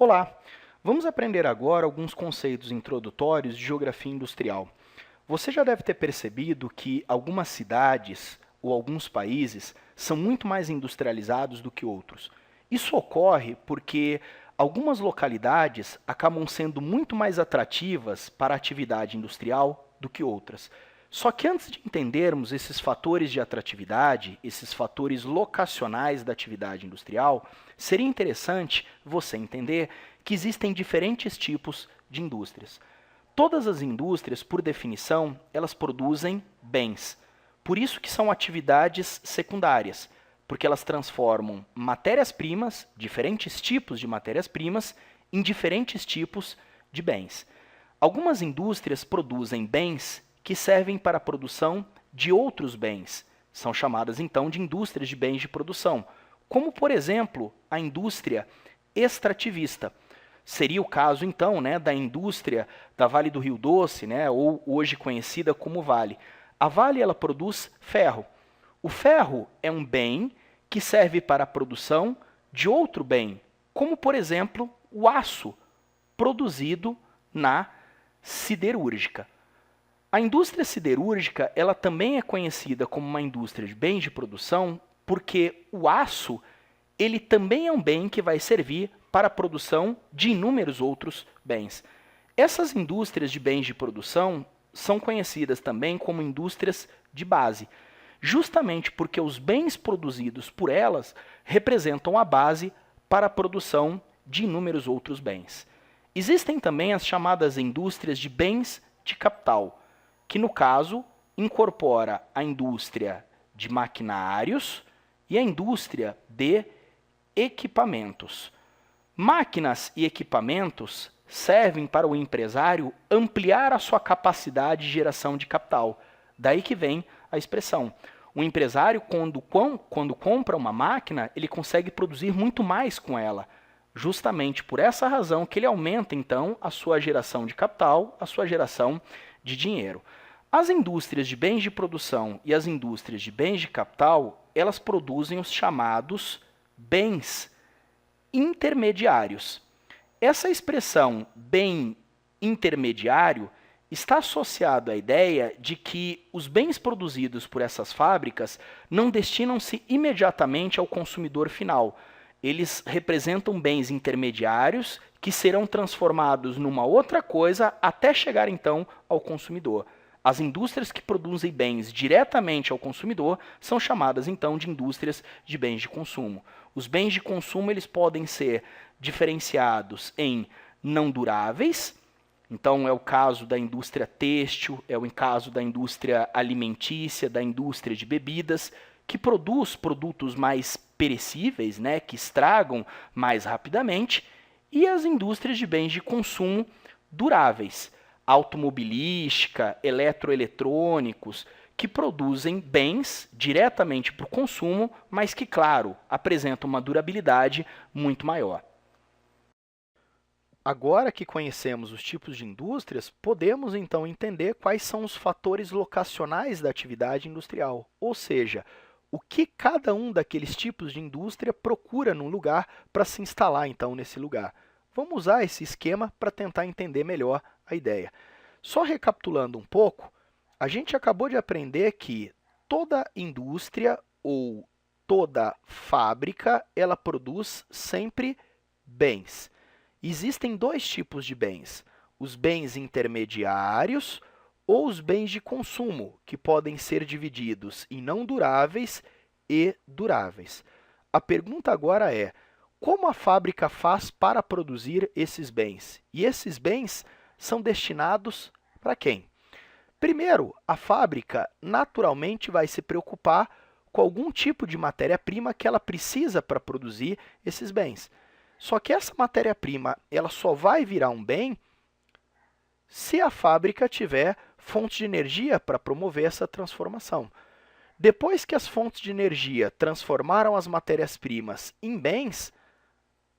Olá! Vamos aprender agora alguns conceitos introdutórios de geografia industrial. Você já deve ter percebido que algumas cidades ou alguns países são muito mais industrializados do que outros. Isso ocorre porque algumas localidades acabam sendo muito mais atrativas para a atividade industrial do que outras. Só que antes de entendermos esses fatores de atratividade, esses fatores locacionais da atividade industrial, seria interessante você entender que existem diferentes tipos de indústrias. Todas as indústrias, por definição, elas produzem bens. Por isso que são atividades secundárias, porque elas transformam matérias-primas, diferentes tipos de matérias-primas, em diferentes tipos de bens. Algumas indústrias produzem bens que servem para a produção de outros bens. São chamadas, então, de indústrias de bens de produção, como, por exemplo, a indústria extrativista. Seria o caso, então, da indústria da Vale do Rio Doce, ou hoje conhecida como Vale. A Vale ela produz ferro. O ferro é um bem que serve para a produção de outro bem, como, por exemplo, o aço, produzido na siderúrgica. A indústria siderúrgica ela também é conhecida como uma indústria de bens de produção porque o aço ele também é um bem que vai servir para a produção de inúmeros outros bens. Essas indústrias de bens de produção são conhecidas também como indústrias de base, justamente porque os bens produzidos por elas representam a base para a produção de inúmeros outros bens. Existem também as chamadas indústrias de bens de capital, que no caso incorpora a indústria de maquinários e a indústria de equipamentos. Máquinas e equipamentos servem para o empresário ampliar a sua capacidade de geração de capital. Daí que vem a expressão. O empresário, quando compra uma máquina, ele consegue produzir muito mais com ela. Justamente por essa razão que ele aumenta, então, a sua geração de capital, a sua geração de dinheiro. As indústrias de bens de produção e as indústrias de bens de capital, elas produzem os chamados bens intermediários. Essa expressão bem intermediário está associado à ideia de que os bens produzidos por essas fábricas não destinam-se imediatamente ao consumidor final. Eles representam bens intermediários que serão transformados numa outra coisa até chegar então ao consumidor. As indústrias que produzem bens diretamente ao consumidor são chamadas então de indústrias de bens de consumo. Os bens de consumo eles podem ser diferenciados em não duráveis, então é o caso da indústria têxtil, é o caso da indústria alimentícia, da indústria de bebidas, que produz produtos mais perecíveis, que estragam mais rapidamente, e as indústrias de bens de consumo duráveis, automobilística, eletroeletrônicos, que produzem bens diretamente para o consumo, mas que, claro, apresentam uma durabilidade muito maior. Agora que conhecemos os tipos de indústrias, podemos então entender quais são os fatores locacionais da atividade industrial, ou seja, o que cada um daqueles tipos de indústria procura num lugar para se instalar então nesse lugar. Vamos usar esse esquema para tentar entender melhor a ideia. Só recapitulando um pouco, a gente acabou de aprender que toda indústria ou toda fábrica, ela produz sempre bens. Existem dois tipos de bens, os bens intermediários ou os bens de consumo, que podem ser divididos em não duráveis e duráveis. A pergunta agora é, como a fábrica faz para produzir esses bens? E esses bens são destinados para quem? Primeiro, a fábrica naturalmente vai se preocupar com algum tipo de matéria-prima que ela precisa para produzir esses bens. Só que essa matéria-prima ela só vai virar um bem se a fábrica tiver fontes de energia para promover essa transformação. Depois que as fontes de energia transformaram as matérias-primas em bens,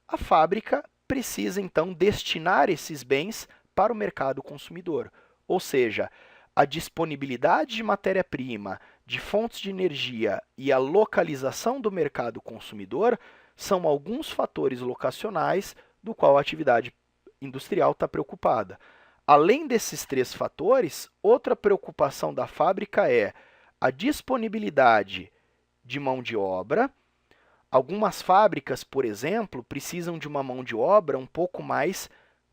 a fábrica precisa, então, destinar esses bens para o mercado consumidor. Ou seja, a disponibilidade de matéria-prima, de fontes de energia e a localização do mercado consumidor são alguns fatores locacionais do qual a atividade industrial está preocupada. Além desses três fatores, outra preocupação da fábrica é a disponibilidade de mão de obra. Algumas fábricas, por exemplo, precisam de uma mão de obra um pouco mais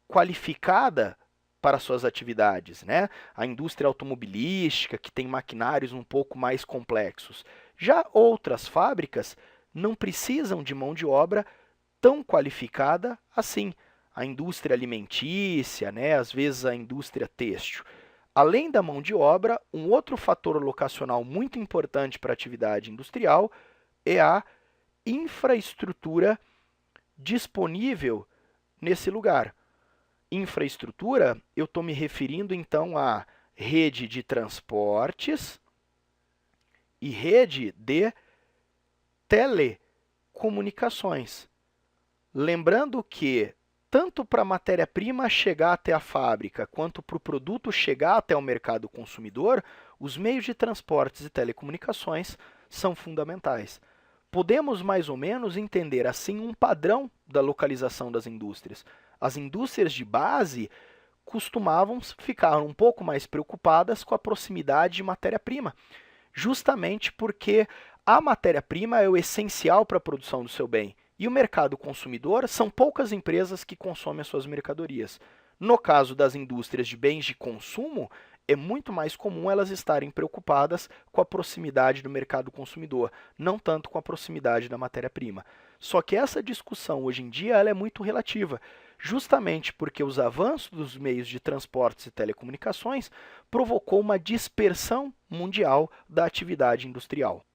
qualificada para suas atividades, né? A indústria automobilística, que tem maquinários um pouco mais complexos. Já outras fábricas não precisam de mão de obra tão qualificada assim. A indústria alimentícia, né? Às vezes a indústria têxtil. Além da mão de obra, um outro fator locacional muito importante para a atividade industrial é a infraestrutura disponível nesse lugar. Infraestrutura, eu estou me referindo então à rede de transportes e rede de telecomunicações. Lembrando que tanto para a matéria-prima chegar até a fábrica, quanto para o produto chegar até o mercado consumidor, os meios de transportes e telecomunicações são fundamentais. Podemos mais ou menos entender assim um padrão da localização das indústrias. As indústrias de base costumavam ficar um pouco mais preocupadas com a proximidade de matéria-prima, justamente porque a matéria-prima é o essencial para a produção do seu bem. E o mercado consumidor são poucas empresas que consomem as suas mercadorias. No caso das indústrias de bens de consumo, é muito mais comum elas estarem preocupadas com a proximidade do mercado consumidor, não tanto com a proximidade da matéria-prima. Só que essa discussão hoje em dia ela é muito relativa, justamente porque os avanços dos meios de transportes e telecomunicações provocou uma dispersão mundial da atividade industrial.